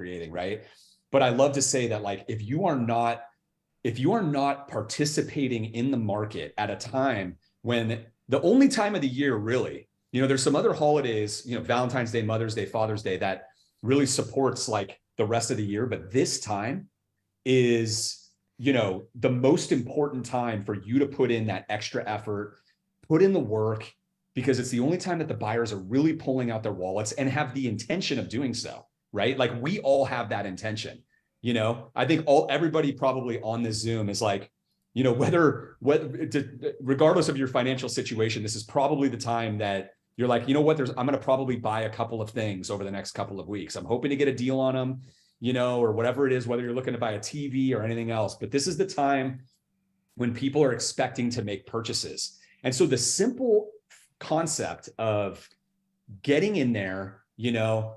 creating, right? But I love to say that like, if you are not participating in the market at a time when the only time of the year really, there's some other holidays, Valentine's Day, Mother's Day, Father's Day, that really supports like the rest of the year. But this time is, the most important time for you to put in that extra effort, put in the work, because it's the only time that the buyers are really pulling out their wallets and have the intention of doing so, right? Like we all have that intention. I think everybody probably on this Zoom is like, regardless of your financial situation, this is probably the time that you're like, I'm going to probably buy a couple of things over the next couple of weeks. I'm hoping to get a deal on them, or whatever it is, whether you're looking to buy a TV or anything else. But this is the time when people are expecting to make purchases. And so the simple concept of getting in there,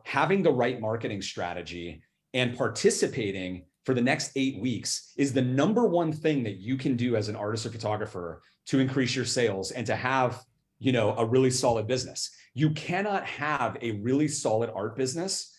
having the right marketing strategy and participating for the next 8 weeks is the number one thing that you can do as an artist or photographer to increase your sales and to have, a really solid business. You cannot have a really solid art business,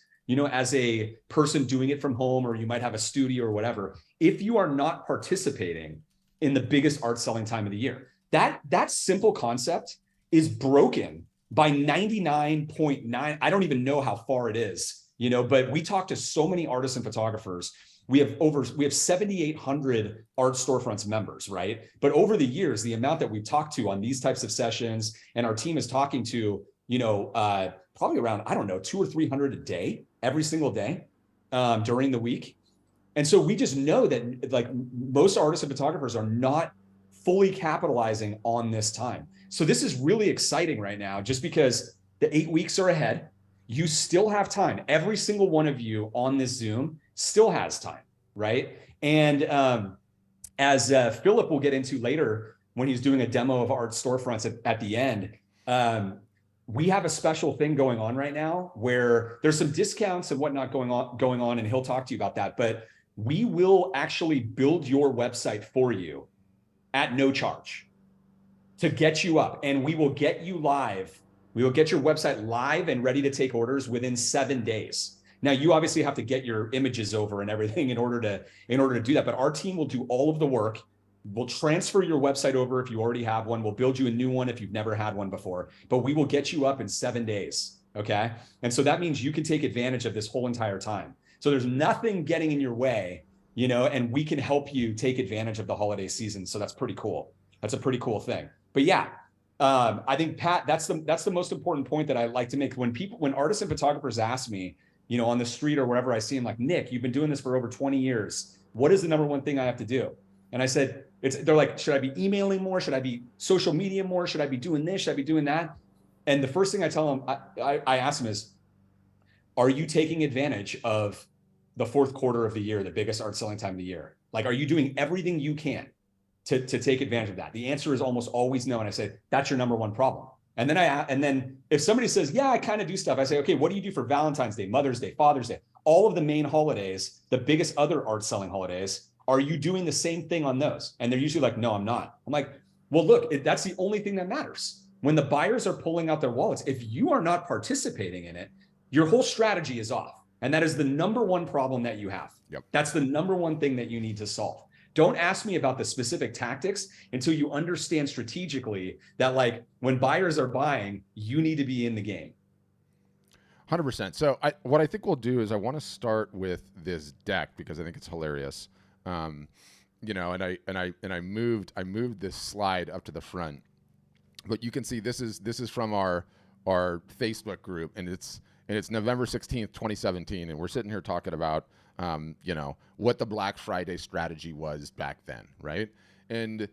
as a person doing it from home, or you might have a studio or whatever, if you are not participating in the biggest art selling time of the year. That simple concept is broken by 99.9. I don't even know how far it is, but we talk to so many artists and photographers. We have 7,800 art storefronts members, right? But over the years, the amount that we've talked to on these types of sessions, and our team is talking to, probably around, 200 or 300 a day, every single day during the week. And so we just know that like most artists and photographers are not fully capitalizing on this time. So this is really exciting right now, just because the 8 weeks are ahead. You still have time. Every single one of you on this Zoom still has time, right? And as Philip will get into later when he's doing a demo of art storefronts at the end, we have a special thing going on right now where there's some discounts and whatnot going on, and he'll talk to you about that. But we will actually build your website for you at no charge to get you up, and we will get you live. We will get your website live and ready to take orders within 7 days. Now, you obviously have to get your images over and everything in order to do that, but our team will do all of the work. We'll transfer your website over if you already have one. We'll build you a new one if you've never had one before, but we will get you up in 7 days, okay? And so that means you can take advantage of this whole entire time. So there's nothing getting in your way, and we can help you take advantage of the holiday season. So that's pretty cool. That's a pretty cool thing. But yeah, I think, Pat, that's the most important point that I like to make. When artists and photographers ask me, on the street or wherever I see them, like, Nick, you've been doing this for over 20 years. What is the number one thing I have to do? And I said, they're like, should I be emailing more? Should I be social media more? Should I be doing this? Should I be doing that? And the first thing I tell them, I ask them is, are you taking advantage of the fourth quarter of the year, the biggest art selling time of the year? Like, are you doing everything you can to take advantage of that? The answer is almost always no. And I say, that's your number one problem. And then if somebody says, yeah, I kind of do stuff, I say, okay, what do you do for Valentine's Day, Mother's Day, Father's Day, all of the main holidays, the biggest other art selling holidays? Are you doing the same thing on those? And they're usually like, no, I'm not. I'm like, well, look, that's the only thing that matters. When the buyers are pulling out their wallets, if you are not participating in it, your whole strategy is off. And that is the number one problem that you have. Yep. That's the number one thing that you need to solve. Don't ask me about the specific tactics until you understand strategically that, like, when buyers are buying, you need to be in the game. 100%. So what I think we'll do is I want to start with this deck because I think it's hilarious. And I moved this slide up to the front, but you can see this is from our Facebook group, and it's November 16th, 2017, and we're sitting here talking about what the Black Friday strategy was back then, right? And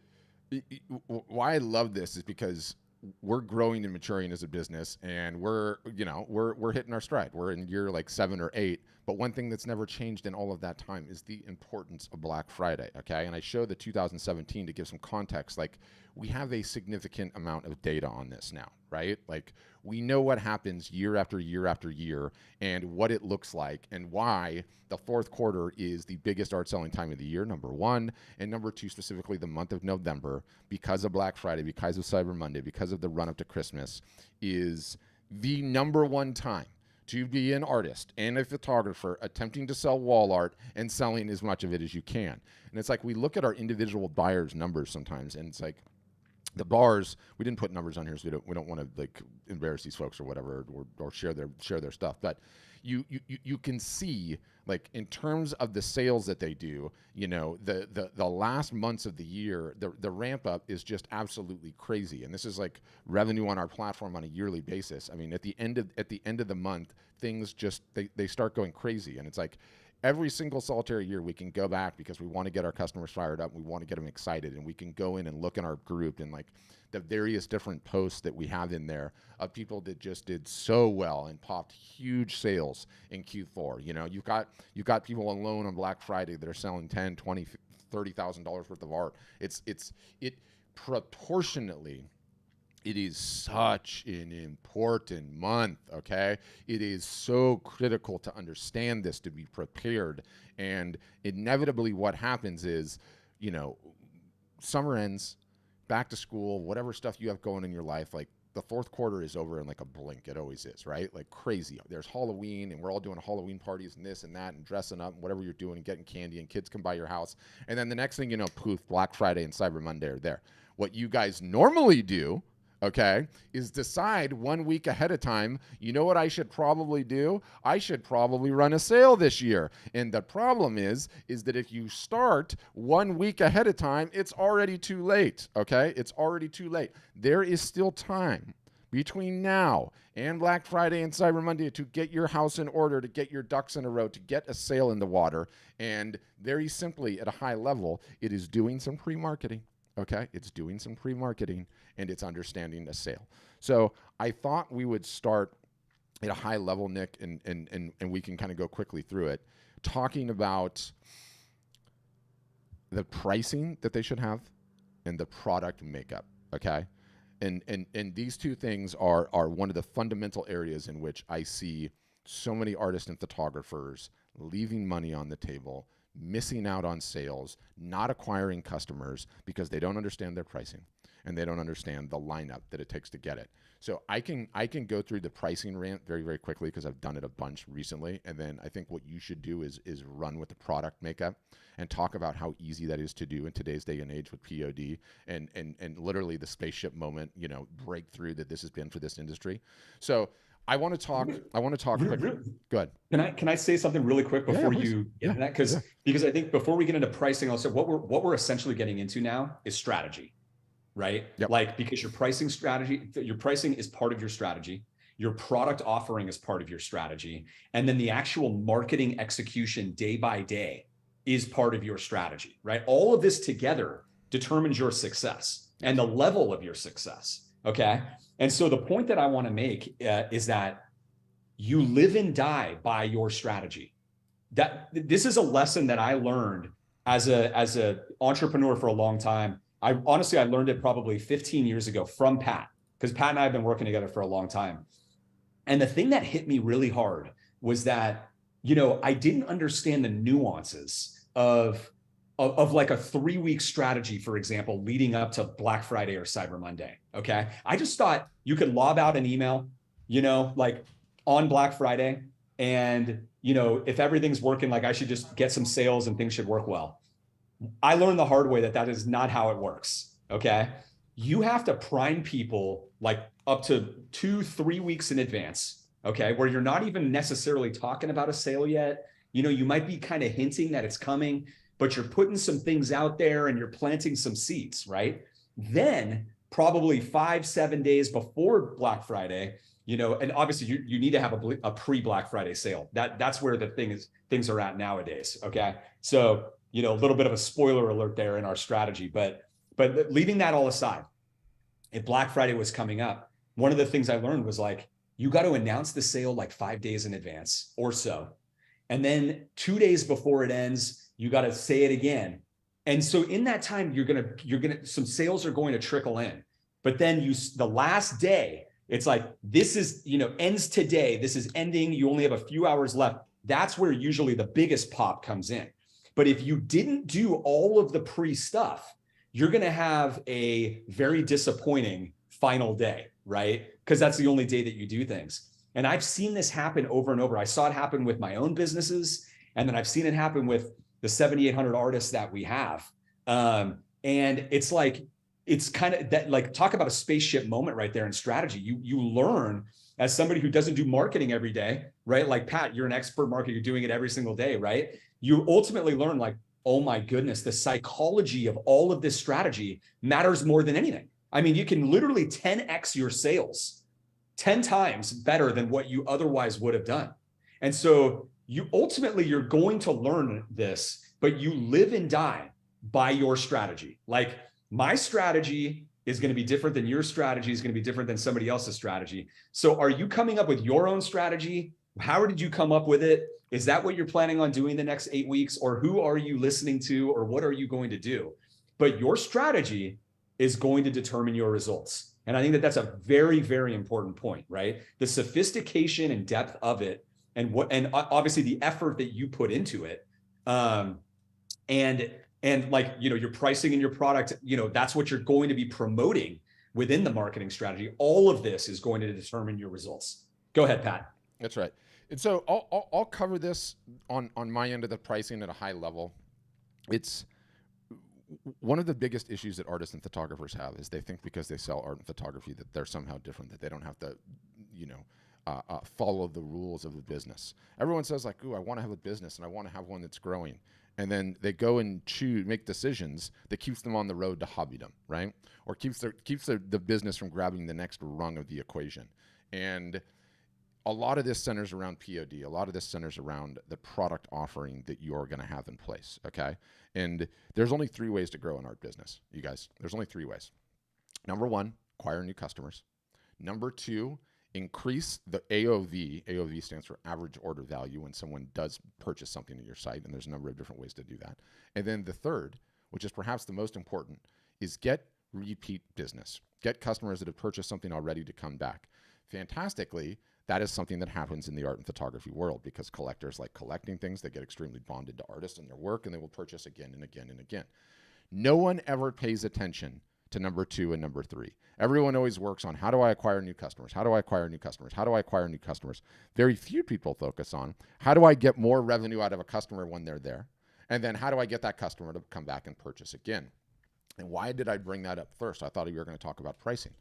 why I love this is because we're growing and maturing as a business, and we're hitting our stride. We're in year like 7 or 8. But one thing that's never changed in all of that time is the importance of Black Friday. Okay. And I show the 2017 to give some context. Like, we have a significant amount of data on this now, right? Like, we know what happens year after year after year and what it looks like and why the fourth quarter is the biggest art selling time of the year, number one. And number two, specifically the month of November, because of Black Friday, because of Cyber Monday, because of the run up to Christmas, is the number one time to be an artist and a photographer attempting to sell wall art and selling as much of it as you can. And it's like we look at our individual buyers' numbers sometimes, and it's like the bars. We didn't put numbers on here, so we don't want to like embarrass these folks or whatever, or share their stuff. But you can see, like, in terms of the sales that they do, you know, the last months of the year, the ramp up is just absolutely crazy. And this is like revenue on our platform on a yearly basis. I mean, at the end of the month, things just they start going crazy. And it's like every single solitary year we can go back because we want to get our customers fired up. We want to get them excited, and we can go in and look in our group and like the various different posts that we have in there of people that just did so well and popped huge sales in Q4. You know, you've got people alone on Black Friday that are selling $10,000, $20,000, $30,000 worth of art. It proportionately, it is such an important month, okay? It is so critical to understand this, to be prepared. And inevitably what happens is, you know, summer ends, back to school, whatever stuff you have going in your life, like the fourth quarter is over in like a blink. It always is, right? Like crazy. There's Halloween, and we're all doing Halloween parties and this and that and dressing up and whatever you're doing and getting candy, and kids come by your house. And then the next thing you know, poof, Black Friday and Cyber Monday are there. What you guys normally do, okay, is decide 1 week ahead of time, you know what I should probably do? I should probably run a sale this year. And the problem is that if you start 1 week ahead of time, it's already too late, okay? It's already too late. There is still time between now and Black Friday and Cyber Monday to get your house in order, to get your ducks in a row, to get a sale in the water. And very simply, at a high level, it is doing some pre-marketing. Okay, it's doing some pre-marketing, and it's understanding the sale. So I thought we would start at a high level, Nick, and we can kind of go quickly through it, talking about the pricing that they should have and the product makeup. Okay, and these two things are one of the fundamental areas in which I see so many artists and photographers leaving money on the table, missing out on sales, not acquiring customers because they don't understand their pricing and they don't understand the lineup that it takes to get it. So I can go through the pricing rant very, very quickly because I've done it a bunch recently. And then I think what you should do is run with the product makeup and talk about how easy that is to do in today's day and age with POD and literally the spaceship moment, you know, breakthrough that this has been for this industry. So I want to talk quickly. Go ahead. Can I say something really quick before you get into that? Because I think before we get into pricing, also what we're essentially getting into now is strategy, right? Yep. Like, because your pricing is part of your strategy, your product offering is part of your strategy, and then the actual marketing execution day by day is part of your strategy, right? All of this together determines your success and the level of your success. Okay. And so the point that I want to make is that you live and die by your strategy. That this is a lesson that I learned as a entrepreneur for a long time. I learned it probably 15 years ago from Pat, because Pat and I have been working together for a long time. And the thing that hit me really hard was that, you know, I didn't understand the nuances of like a 3-week strategy, for example, leading up to Black Friday or Cyber Monday. Okay. I just thought you could lob out an email, you know, like on Black Friday, and, you know, if everything's working, like I should just get some sales and things should work well. I learned the hard way that is not how it works. Okay. You have to prime people like up to 2-3 weeks in advance. Okay. Where you're not even necessarily talking about a sale yet. You know, you might be kind of hinting that it's coming, but you're putting some things out there and you're planting some seeds, right? Then probably 5-7 days before Black Friday, you know, and obviously you need to have a pre-Black Friday sale. That's where things are at nowadays. Okay. So, you know, a little bit of a spoiler alert there in our strategy, but leaving that all aside, if Black Friday was coming up, one of the things I learned was like, you got to announce the sale like 5 days in advance or so. And then 2 days before it ends, you got to say it again. And so in that time, some sales are going to trickle in, but then the last day, it's like, this is, you know, ends today. This is ending. You only have a few hours left. That's where usually the biggest pop comes in. But if you didn't do all of the pre stuff, you're going to have a very disappointing final day, right? Because that's the only day that you do things. And I've seen this happen over and over. I saw it happen with my own businesses, and then I've seen it happen with the 7,800 artists that we have. And it's like, it's kind of that, like, talk about a spaceship moment right there in strategy. You learn as somebody who doesn't do marketing every day, right? Like Pat, you're an expert marketer, you're doing it every single day, right? You ultimately learn like, oh my goodness, the psychology of all of this strategy matters more than anything. I mean, you can literally 10x your sales 10 times better than what you otherwise would have done. And so you ultimately, you're going to learn this, but you live and die by your strategy. Like, my strategy is going to be different than your strategy, is going to be different than somebody else's strategy. So are you coming up with your own strategy? How did you come up with it? Is that what you're planning on doing the next 8 weeks? Or who are you listening to? Or what are you going to do? But your strategy is going to determine your results. And I think that that's a very, very important point, right? The sophistication and depth of it, and obviously the effort that you put into it. And like, your pricing and your product, that's what you're going to be promoting within the marketing strategy. All of this is going to determine your results. Go ahead, Pat. That's right. And so I'll cover this on my end of the pricing at a high level. It's one of the biggest issues that artists and photographers have is they think because they sell art and photography that they're somehow different, that they don't have to, follow the rules of the business. Everyone says like, ooh, I want to have a business and I want to have one that's growing. And then they go and make decisions that keeps them on the road to hobbydom, right? Or keeps the business from grabbing the next rung of the equation. And a lot of this centers around POD. A lot of this centers around the product offering that you're going to have in place, okay? And there's only 3 ways to grow an art business, you guys. There's only 3 ways. Number 1, acquire new customers. Number 2, increase the AOV. AOV stands for average order value when someone does purchase something on your site, and there's a number of different ways to do that. And then the third, which is perhaps the most important, is get repeat business. Get customers that have purchased something already to come back. Fantastically, that is something that happens in the art and photography world because collectors like collecting things. They get extremely bonded to artists and their work, and they will purchase again and again and again. No one ever pays attention to number 2 and number 3. Everyone always works on how do I acquire new customers? How do I acquire new customers? How do I acquire new customers? Very few people focus on how do I get more revenue out of a customer when they're there? And then how do I get that customer to come back and purchase again? And why did I bring that up first? I thought we were going to talk about pricing.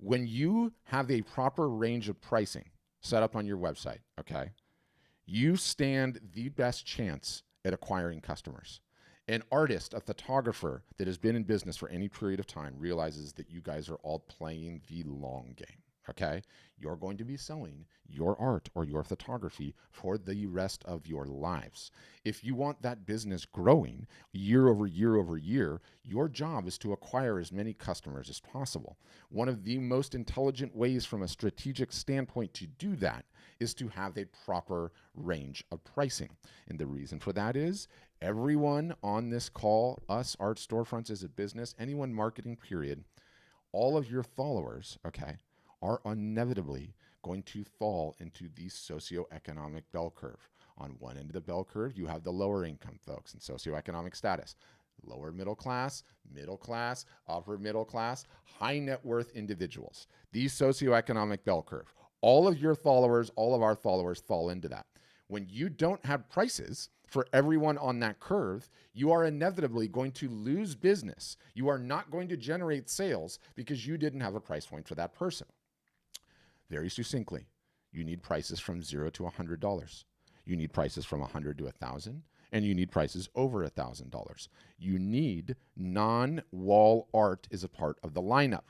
When you have a proper range of pricing set up on your website, okay, you stand the best chance at acquiring customers. An artist, a photographer that has been in business for any period of time realizes that you guys are all playing the long game, okay? You're going to be selling your art or your photography for the rest of your lives. If you want that business growing year over year over year, your job is to acquire as many customers as possible. One of the most intelligent ways from a strategic standpoint to do that is to have a proper range of pricing. And the reason for that is everyone on this call, us, art storefronts as a business, anyone marketing period, all of your followers, okay, are inevitably going to fall into the socioeconomic bell curve. On one end of the bell curve, you have the lower income folks and socioeconomic status. Lower middle class, upper middle class, high net worth individuals. The socioeconomic bell curve. All of your followers, all of our followers fall into that. When you don't have prices for everyone on that curve, you are inevitably going to lose business. You are not going to generate sales because you didn't have a price point for that person. Very succinctly, you need prices from $0 to $100. You need prices from $100 to $1,000, and you need prices over $1,000. You need non-wall art as a part of the lineup.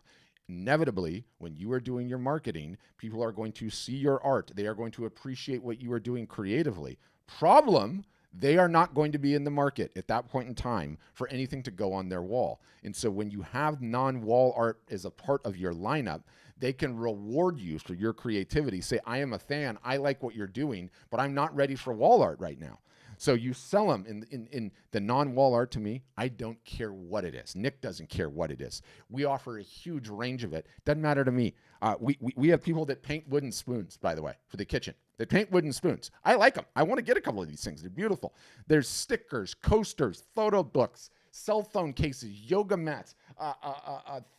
Inevitably, when you are doing your marketing, people are going to see your art. They are going to appreciate what you are doing creatively. Problem, they are not going to be in the market at that point in time for anything to go on their wall. And so when you have non-wall art as a part of your lineup, they can reward you for your creativity. Say, I am a fan, I like what you're doing, but I'm not ready for wall art right now. So you sell them in the non-wall art. To me, I don't care what it is. Nick doesn't care what it is. We offer a huge range of it. Doesn't matter to me. We have people that paint wooden spoons, by the way, for the kitchen. They paint wooden spoons. I like them. I want to get a couple of these things. They're beautiful. There's stickers, coasters, photo books, cell phone cases, yoga mats,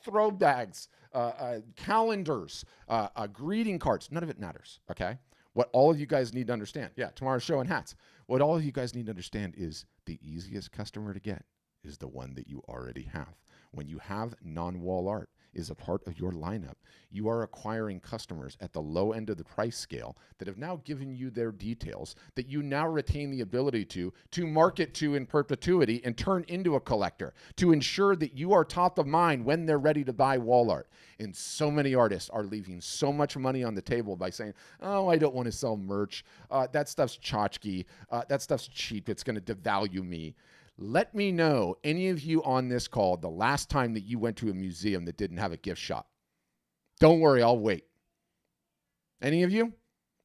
throw bags, calendars, greeting cards. None of it matters, okay? What all of you guys need to understand, yeah, tomorrow's show and hats. What all of you guys need to understand is the easiest customer to get is the one that you already have. When you have non-wall art is a part of your lineup, you are acquiring customers at the low end of the price scale that have now given you their details that you now retain the ability to market to in perpetuity and turn into a collector to ensure that you are top of mind when they're ready to buy wall art. And so many artists are leaving so much money on the table by saying, oh, I don't want to sell merch. That stuff's tchotchke. That stuff's cheap. It's going to devalue me. Let me know, any of you on this call, the last time that you went to a museum that didn't have a gift shop. Don't worry, I'll wait. Any of you?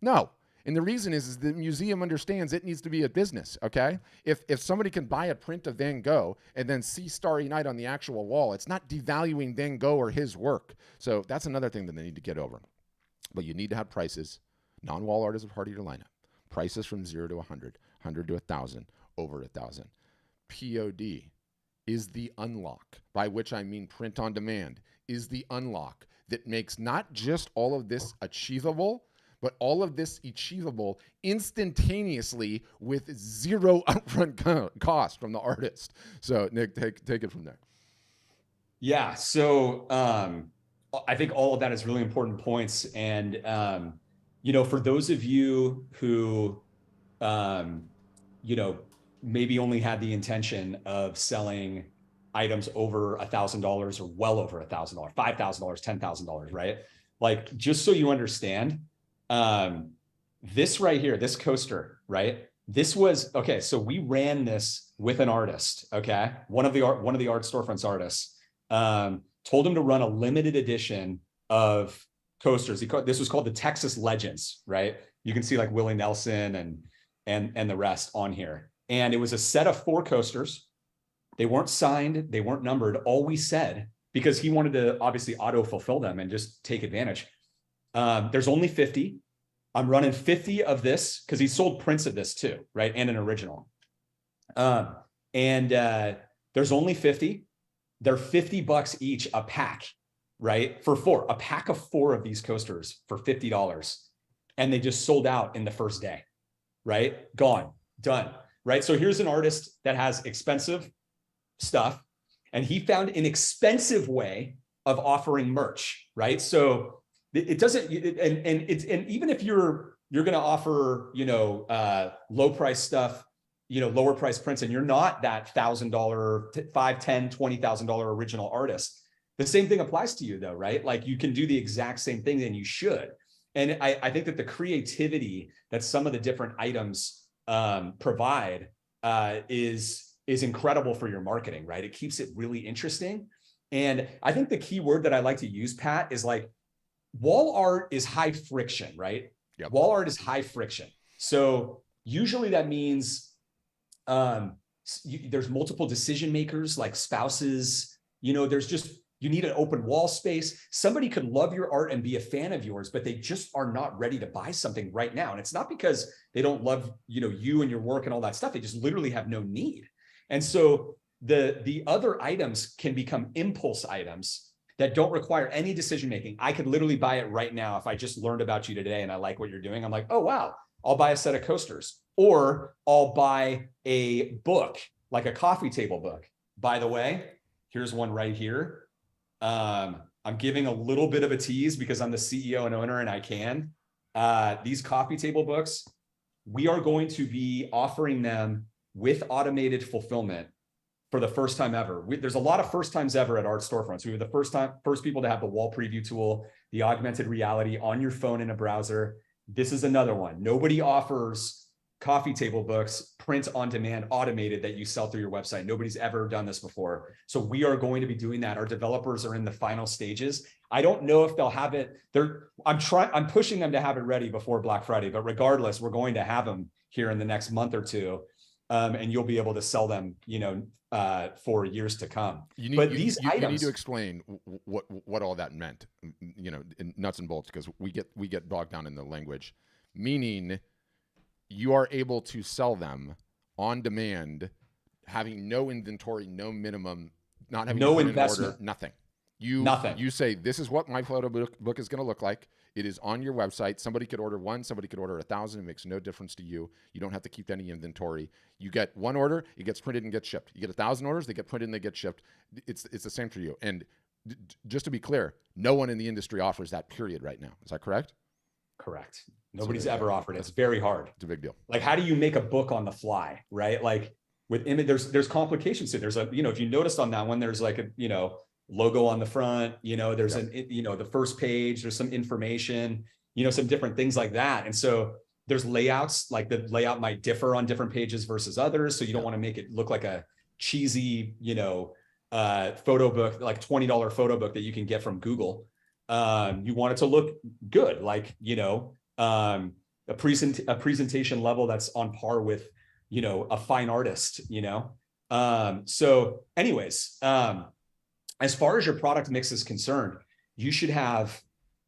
No. And the reason is the museum understands it needs to be a business, okay? If somebody can buy a print of Van Gogh and then see Starry Night on the actual wall, it's not devaluing Van Gogh or his work. So that's another thing that they need to get over. But you need to have prices. Non-wall art is a part of your lineup. Prices from 0 to 100, 100 to 1,000, over 1,000. POD is the unlock, by which I mean print on demand, is the unlock that makes not just all of this achievable, but all of this achievable instantaneously with zero upfront cost from the artist. So Nick, take it from there. Yeah. So I think all of that is really important points. And, for those of you who, maybe only had the intention of selling items over $1,000 or well over $1,000, $5,000, $10,000, right? Like, just so you understand, this right here, this coaster, right? This was, okay, so we ran this with an artist, okay? One of the art storefronts artists, told him to run a limited edition of coasters. This was called the Texas Legends, right? You can see like Willie Nelson and the rest on here. And it was a set of 4 coasters. They weren't signed. They weren't numbered. All we said, because he wanted to obviously auto-fulfill them and just take advantage. There's only 50. I'm running 50 of this because he sold prints of this too, right? And an original. There's only 50. They're $50 each a pack, right? For 4, a pack of 4 of these coasters for $50. And they just sold out in the first day, right? Gone, done. Right. So here's an artist that has expensive stuff, and he found an expensive way of offering merch. Right. So it doesn't, and even if you're going to offer, low price stuff, lower price prints, and you're not that $1,000, $5,000, $10,000, $20,000 original artist, the same thing applies to you though, right? Like, you can do the exact same thing, and you should. And I think that the creativity that some of the different items provide is incredible for your marketing, right? It keeps it really interesting. And I think the key word that I like to use, Pat, is like, wall art is high friction, right? Yep. Wall art is high friction. So usually that means there's multiple decision makers, like spouses, you need an open wall space. Somebody could love your art and be a fan of yours, but they just are not ready to buy something right now. And it's not because they don't love, you and your work and all that stuff. They just literally have no need. And so the other items can become impulse items that don't require any decision-making. I could literally buy it right now. If I just learned about you today and I like what you're doing, I'm like, oh, wow, I'll buy a set of coasters, or I'll buy a book, like a coffee table book. By the way, here's one right here. I'm giving a little bit of a tease because I'm the CEO and owner and I can. These coffee table books, we are going to be offering them with automated fulfillment for the first time ever. There's a lot of first times ever at Art Storefronts. We were the first people to have the wall preview tool, the augmented reality on your phone in a browser. This is another one. Nobody offers coffee table books, print on demand, automated, that you sell through your website. Nobody's ever done this before. So we are going to be doing that. Our developers are in the final stages. I don't know if they'll have it. I'm pushing them to have it ready before Black Friday, but regardless, we're going to have them here in the next month or two. And you'll be able to sell them, for years to come. You need to explain what all that meant, in nuts and bolts, because we get bogged down in the language. Meaning, you are able to sell them on demand, having no inventory, no not having to No put in an investment. order, nothing. Nothing. You say, this is what my photo book is going to look like. It is on your website. Somebody could order one, somebody could order 1,000. It makes no difference to you. You don't have to keep any inventory. You get one order, it gets printed and gets shipped. You get 1,000 orders, they get printed and they get shipped. It's the same for you. And just to be clear, no one in the industry offers that, period, right now. Is that correct? Correct. Nobody's ever offered it. It's very hard. It's a big deal. Like, how do you make a book on the fly, right? Like with image, there's complications to it. There's a, if you noticed on that one, there's like a, logo on the front, there's the first page, there's some information, some different things like that. And so there's layouts, like the layout might differ on different pages versus others. So you don't want to make it look like a cheesy, photo book, like $20 photo book that you can get from Google. You want it to look good, like, a presentation level that's on par with, a fine artist, So anyways, as far as your product mix is concerned, you should have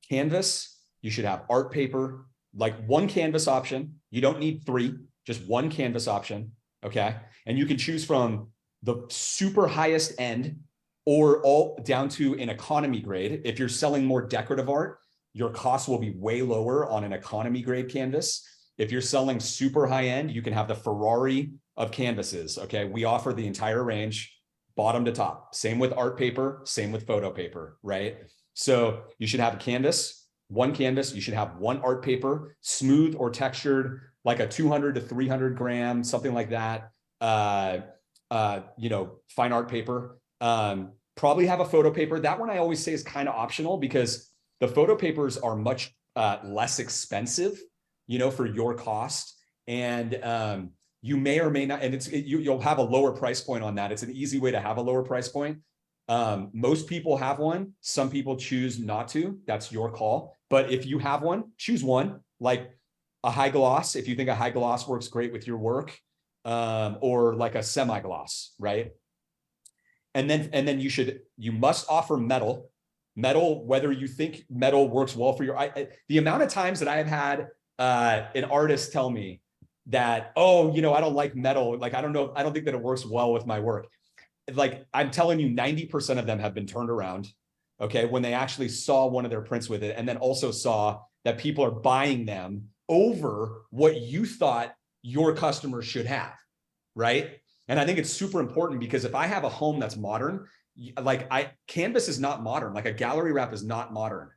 canvas, you should have art paper, like one canvas option. You don't need 3, just one canvas option. Okay. And you can choose from the super highest end or all down to an economy grade. If you're selling more decorative art, your costs will be way lower on an economy grade canvas. If you're selling super high end, you can have the Ferrari of canvases. Okay. We offer the entire range, bottom to top. Same with art paper, same with photo paper, right? So you should have a canvas, one canvas. You should have one art paper, smooth or textured, like a 200 to 300 gram, something like that. Fine art paper. Probably have a photo paper. That one I always say is kind of optional because the photo papers are much less expensive, for your cost. And you may or may not, and you'll have a lower price point on that. It's an easy way to have a lower price point. Most people have one. Some people choose not to. That's your call. But if you have one, choose one, like a high gloss. If you think a high gloss works great with your work, or like a semi-gloss, right? And then you must offer metal, whether you think metal works well for your, the amount of times that I have had an artist tell me that, I don't like metal. Like, I don't think that it works well with my work. Like, I'm telling you, 90% of them have been turned around, okay, when they actually saw one of their prints with it, and then also saw that people are buying them over what you thought your customers should have, right? And I think it's super important because if I have a home that's modern, like canvas is not modern, like a gallery wrap is not modern,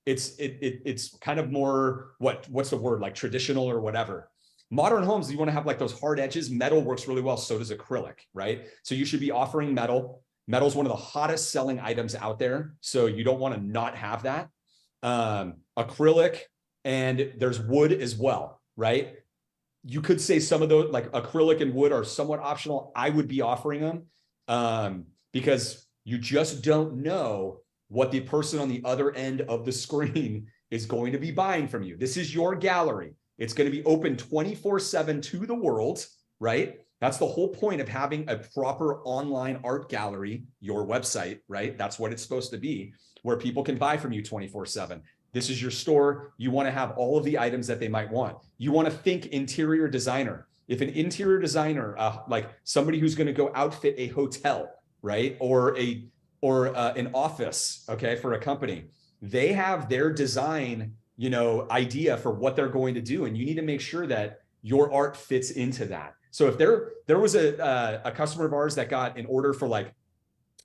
it's kind of more, what's the word, like traditional or whatever. Modern homes, you want to have like those hard edges. Metal works really well. So does acrylic, right? So you should be offering metal. Metal is one of the hottest selling items out there. So you don't want to not have that. Acrylic, and there's wood as well, right? You could say some of those, like acrylic and wood, are somewhat optional. I would be offering them because you just don't know what the person on the other end of the screen is going to be buying from you. This is your gallery. It's going to be open 24/7 to the world, right? That's the whole point of having a proper online art gallery, your website, right? That's what it's supposed to be, where people can buy from you 24/7. This is your store. You want to have all of the items that they might want. You want to think interior designer. If an interior designer, like somebody who's going to go outfit a hotel, right? Or an office, okay, for a company, they have their design, idea for what they're going to do. And you need to make sure that your art fits into that. So if there was a customer of ours that got an order for like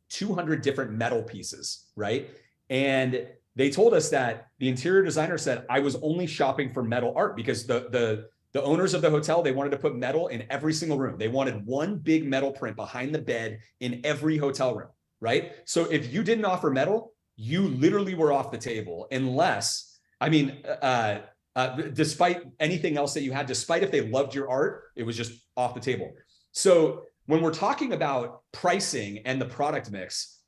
200 different metal pieces, right? And they told us that the interior designer said, I was only shopping for metal art because the owners of the hotel, they wanted to put metal in every single room. They wanted one big metal print behind the bed in every hotel room, right? So if you didn't offer metal, you literally were off the table, unless, despite anything else that you had, despite if they loved your art, it was just off the table. So when we're talking about pricing and the product mix,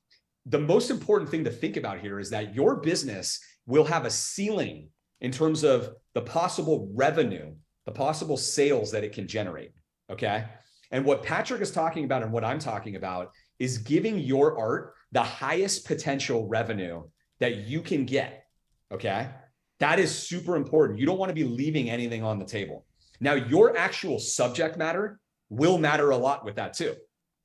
the most important thing to think about here is that your business will have a ceiling in terms of the possible revenue, the possible sales that it can generate, okay? And what Patrick is talking about and what I'm talking about is giving your art the highest potential revenue that you can get, okay? That is super important. You don't want to be leaving anything on the table. Now, your actual subject matter will matter a lot with that too,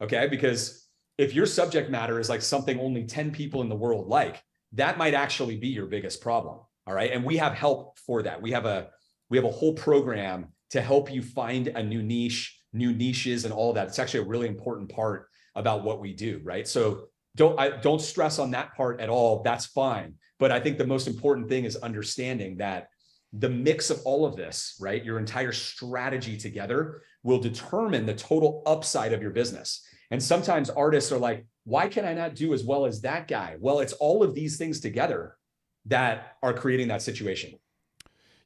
okay? Because if your subject matter is like something only 10 people in the world like, that might actually be your biggest problem. All right. And we have help for that. We have a whole program to help you find a new niche, new niches, and all that. It's actually a really important part about what we do. Right. So don't stress on that part at all. That's fine. But I think the most important thing is understanding that the mix of all of this, right, your entire strategy together will determine the total upside of your business. And sometimes artists are like, why can I not do as well as that guy? Well, it's all of these things together that are creating that situation.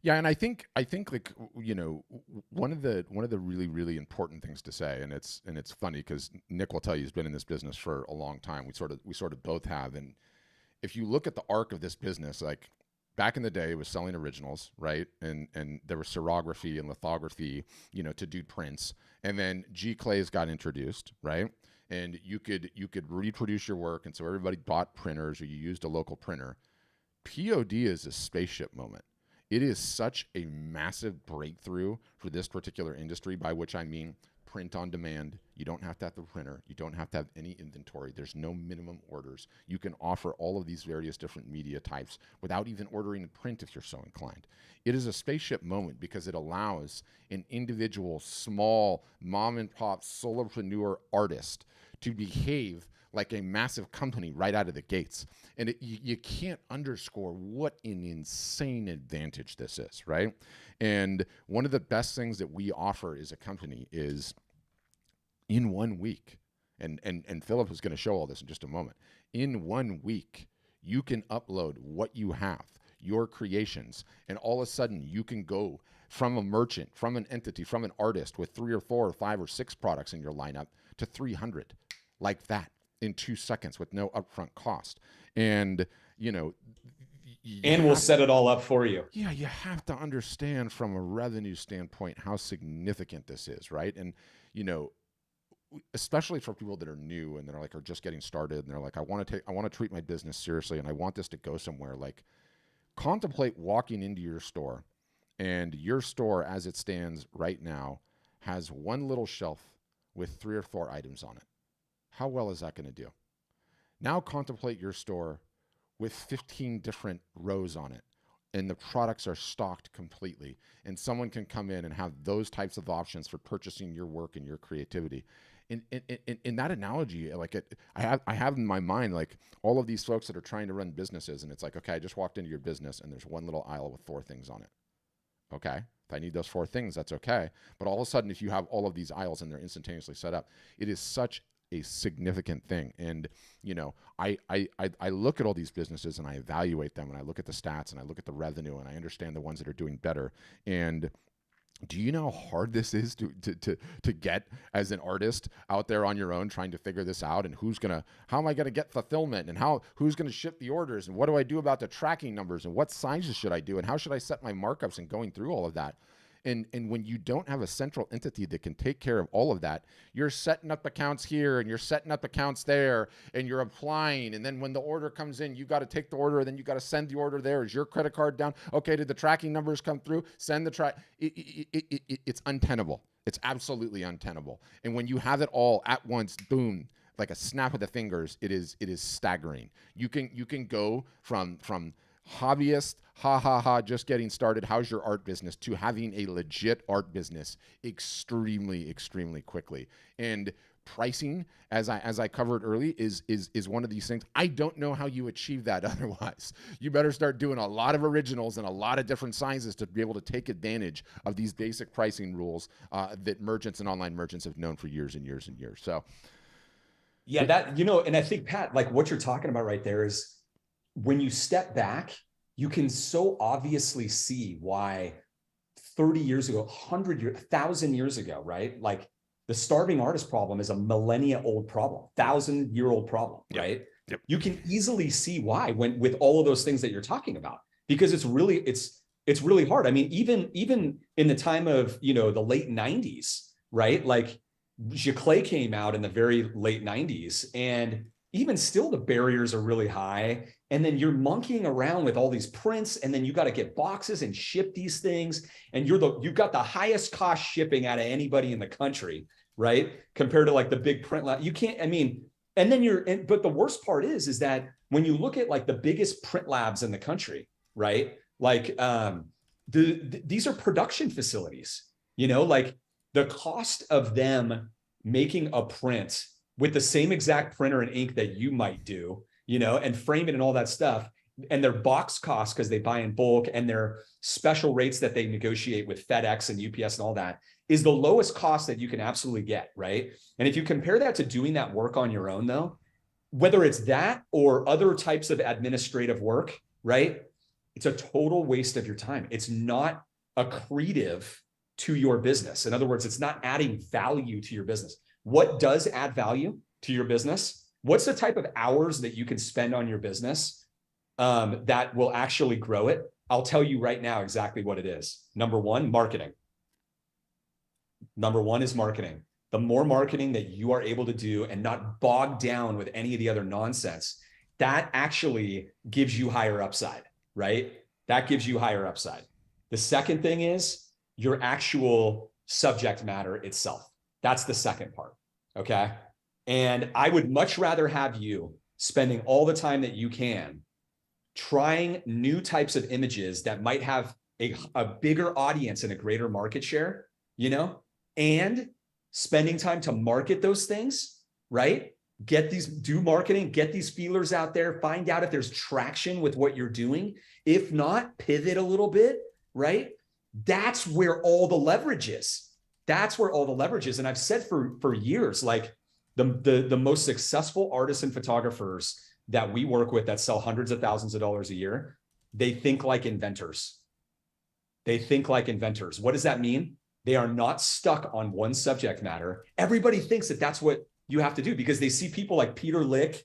Yeah, and I think like, you know, one of the really really important things to say, and it's funny because Nick will tell you he's been in this business for a long time. We sort of both have, and if you look at the arc of this business, like back in the day, it was selling originals, right? And there was serography and lithography, you know, to do prints, and then G-Clays got introduced, right? And you could reproduce your work, and so everybody bought printers or you used a local printer. POD is a spaceship moment. It is such a massive breakthrough for this particular industry, by which I mean print on demand. You don't have to have the printer. You don't have to have any inventory. There's no minimum orders. You can offer all of these various different media types without even ordering a print if you're so inclined. It is a spaceship moment because it allows an individual, small, mom and pop solopreneur artist to behave like a massive company right out of the gates. And you can't underscore what an insane advantage this is, right? And one of the best things that we offer as a company is in 1 week, and Philip is going to show all this in just a moment. In 1 week, you can upload what you have, your creations, and all of a sudden you can go from a merchant, from an entity, from an artist with 3 or 4 or 5 or 6 products in your lineup to 300 like that in 2 seconds with no upfront cost. And, you know, and we'll set it all up for you. Yeah, you have to understand from a revenue standpoint how significant this is, right? And, you know, especially for people that are new and they're like, are just getting started and they're like, I want to treat my business seriously and I want this to go somewhere. Like, contemplate walking into your store, and your store as it stands right now has one little shelf with 3 or 4 items on it. How well is that going to do? Now contemplate your store with 15 different rows on it, and the products are stocked completely, and someone can come in and have those types of options for purchasing your work and your creativity. In that analogy, like I have in my mind, like all of these folks that are trying to run businesses, and it's like, okay, I just walked into your business and there's one little aisle with 4 things on it. Okay, if I need those 4 things, that's okay. But all of a sudden, if you have all of these aisles and they're instantaneously set up, it is such a significant thing. And, you know, I look at all these businesses and I evaluate them, and I look at the stats and I look at the revenue and I understand the ones that are doing better. And do you know how hard this is to get as an artist out there on your own trying to figure this out? And how am I gonna get fulfillment, and who's gonna ship the orders, and what do I do about the tracking numbers, and what sizes should I do, and how should I set my markups, and going through all of that. And when you don't have a central entity that can take care of all of that, you're setting up accounts here and you're setting up accounts there and you're applying. And then when the order comes in, you got to take the order, and then you got to send the order there. Is your credit card down? Okay, did the tracking numbers come through? Send the track. It's untenable. It's absolutely untenable. And when you have it all at once, boom, like a snap of the fingers, it is staggering. You can go from hobbyist, just getting started, how's your art business, to having a legit art business extremely, extremely quickly. And pricing, as I covered early, is one of these things. I don't know how you achieve that otherwise. You better start doing a lot of originals and a lot of different sizes to be able to take advantage of these basic pricing rules that merchants and online merchants have known for years and years and years. So yeah, that, you know, and I think, Pat, like what you're talking about right there is, when you step back, you can so obviously see why 30 years ago, 100 years, 1,000 years ago, right? Like the starving artist problem is a millennia old problem, 1,000-year-old problem, right? Yep. You can easily see why with all of those things that you're talking about, because it's really hard. I mean, even in the time of, you know, the late 90s, right? Like G-Clay came out in the very late 90s, and even still the barriers are really high. And then you're monkeying around with all these prints, and then you got to get boxes and ship these things. And you've got the highest cost shipping out of anybody in the country, right? Compared to like the big print lot. You can't, I mean, And then but the worst part is that when you look at like the biggest print labs in the country, right? Like these are production facilities, you know, like the cost of them making a print with the same exact printer and ink that you might do, you know, and frame it and all that stuff, and their box costs because they buy in bulk, and their special rates that they negotiate with FedEx and UPS and all that, is the lowest cost that you can absolutely get, right? And if you compare that to doing that work on your own, though, whether it's that or other types of administrative work, right? It's a total waste of your time. It's not accretive to your business. In other words, it's not adding value to your business. What does add value to your business? What's the type of hours that you can spend on your business that will actually grow it? I'll tell you right now exactly what it is. Number one, marketing. Number one is marketing. The more marketing that you are able to do and not bogged down with any of the other nonsense, that actually gives you higher upside, right? That gives you higher upside. The second thing is your actual subject matter itself. That's the second part, okay? And I would much rather have you spending all the time that you can trying new types of images that might have a bigger audience and a greater market share, you know, and spending time to market those things, right? Do marketing, get these feelers out there, find out if there's traction with what you're doing. If not, pivot a little bit, right? That's where all the leverage is. That's where all the leverage is. And I've said for years, like the most successful artists and photographers that we work with that sell hundreds of thousands of dollars a year, they think like inventors. They think like inventors. What does that mean? They are not stuck on one subject matter. Everybody thinks that that's what you have to do because they see people like Peter Lick,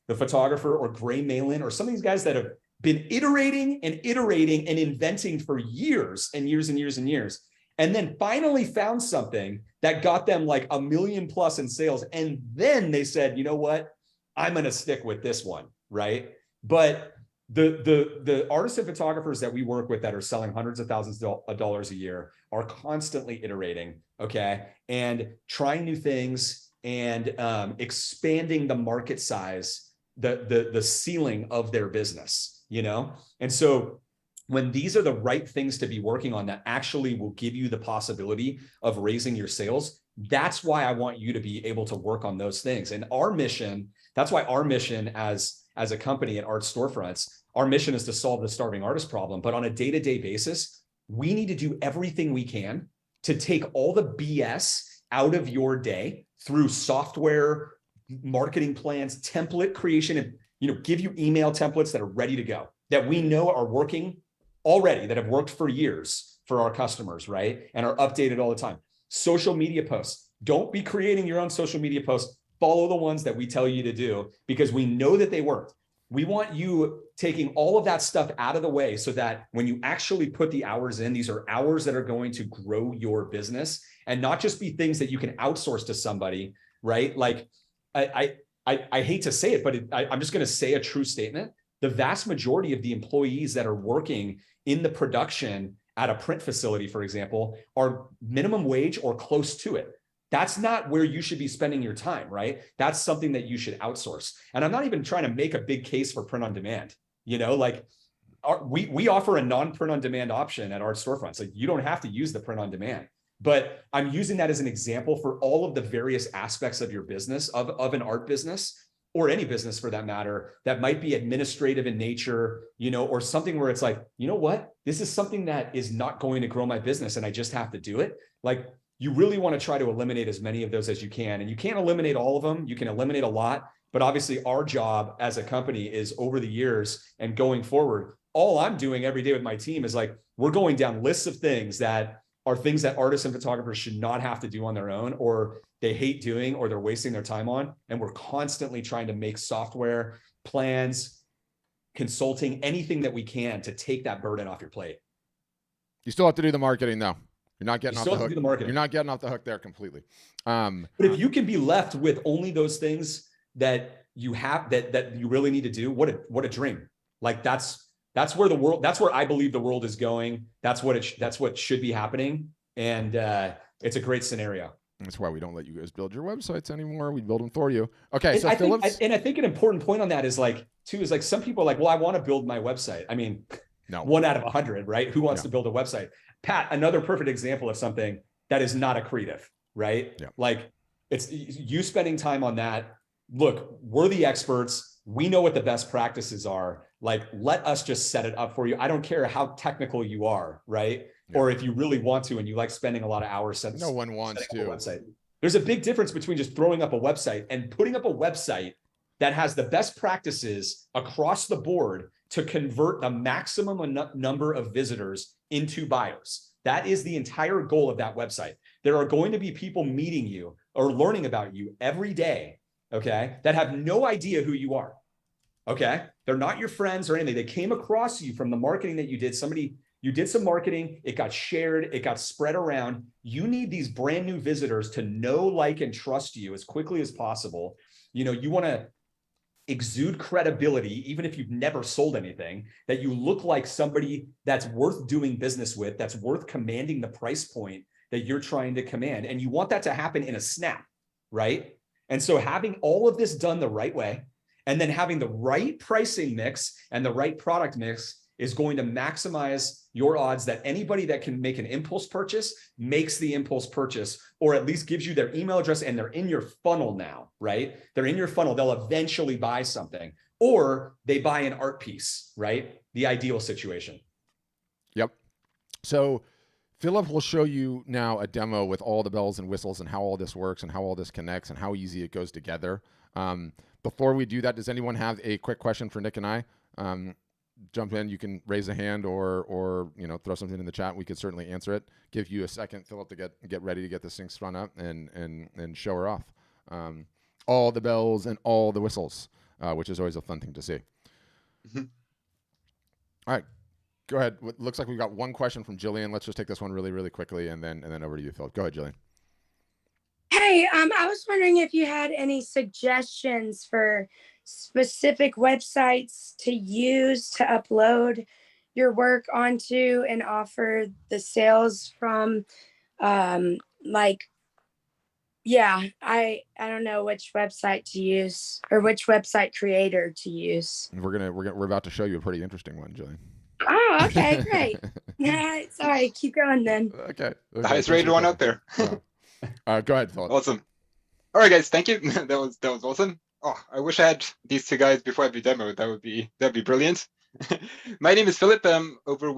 the photographer, or Gray Malin, or some of these guys that have been iterating and inventing for years and years and years and years, and then finally found something that got them like 1 million plus in sales. And then they said, you know what? I'm going to stick with this one, right? But the artists and photographers that we work with that are selling hundreds of thousands of dollars a year are constantly iterating, okay, and trying new things and expanding the market size, the ceiling of their business, you know? And so when these are the right things to be working on that actually will give you the possibility of raising your sales, that's why I want you to be able to work on those things. And our mission, that's why our mission as a company at Art Storefronts, our mission is to solve the starving artist problem. But on a day-to-day basis, we need to do everything we can to take all the BS out of your day through software, marketing plans, template creation, and, you know, give you email templates that are ready to go, that we know are working already, that have worked for years for our customers, right? And are updated all the time. Social media posts. Don't be creating your own social media posts. Follow the ones that we tell you to do because we know that they worked. We want you taking all of that stuff out of the way so that when you actually put the hours in, these are hours that are going to grow your business and not just be things that you can outsource to somebody, right? Like I hate to say it, but I'm just going to say a true statement. The vast majority of the employees that are working in the production at a print facility, for example, are minimum wage or close to it. That's not where you should be spending your time, right? That's something that you should outsource. And I'm not even trying to make a big case for print on demand. You know, like we offer a non-print on demand option at Art Storefronts. Like you don't have to use the print on demand, but I'm using that as an example for all of the various aspects of your business, of an art business, or any business for that matter, that might be administrative in nature, you know, or something where it's like, you know what, this is something that is not going to grow my business and I just have to do it. Like, you really want to try to eliminate as many of those as you can. And you can't eliminate all of them. You can eliminate a lot, but obviously our job as a company is over the years and going forward, all I'm doing every day with my team is like, we're going down lists of things that are things that artists and photographers should not have to do on their own, or they hate doing, or they're wasting their time on. And we're constantly trying to make software, plans, consulting, anything that we can to take that burden off your plate. You still have to do the marketing though. You're not getting off the hook. You're not getting off the hook there completely. But if you can be left with only those things that you have, that you really need to do, what a dream. Like that's where the world, that's where I believe the world is going. That's what should be happening. And it's a great scenario. That's why we don't let you guys build your websites anymore. We build them for you. Okay, And so I Phillips. think, I think an important point on that is like, too, is like some people are like, well, I want to build my website. I mean, No. 1 out of 100, right? Who wants Yeah. to build a website? Pat, another perfect example of something that is not accretive, right? Yeah. Like it's you spending time on that. Look, we're the experts. We know what the best practices are. Like, let us just set it up for you. I don't care how technical you are, right? Yeah. Or if you really want to and you like spending a lot of hours setting No one wants up a to. website. There's a big difference between just throwing up a website and putting up a website that has the best practices across the board to convert the maximum number of visitors into buyers. That is the entire goal of that website. There are going to be people meeting you or learning about you every day, okay, that have no idea who you are, okay? They're not your friends or anything. They came across you from the marketing that you did. You did some marketing, it got shared, it got spread around. You need these brand new visitors to know, like, and trust you as quickly as possible. You want to exude credibility, even if you've never sold anything, that you look like somebody that's worth doing business with, that's worth commanding the price point that you're trying to command. And you want that to happen in a snap, right? And so having all of this done the right way, and then having the right pricing mix and the right product mix is going to maximize your odds that anybody that can make an impulse purchase makes the impulse purchase, or at least gives you their email address and they're in your funnel now, right? They're in your funnel. They'll eventually buy something, or they buy an art piece, right? The ideal situation. Yep. So Philip will show you now a demo with all the bells and whistles and how all this works and how all this connects and how easy it goes together. Before we do that, does anyone have a quick question for Nick and I? Jump in. You can raise a hand or throw something in the chat. We could certainly answer it. Give you a second, Philip, to get ready to get this thing spun up and show her off. All the bells and all the whistles, which is always a fun thing to see. Mm-hmm. All right, go ahead. Looks like we've got one question from Jillian. Let's just take this one really, really quickly, and then over to you, Philip. Go ahead, Jillian. Hey, I was wondering if you had any suggestions for specific websites to use to upload your work onto and offer the sales from. I don't know which website to use or which website creator to use. We're about to show you a pretty interesting one, Jillian. Oh, okay, great. Sorry, keep going then. Okay. The highest rated one out there. Go ahead, Philip. Awesome. All right, guys, thank you. that was awesome. Oh, I wish I had these two guys before every demo. That'd be brilliant. My name is Philip. Over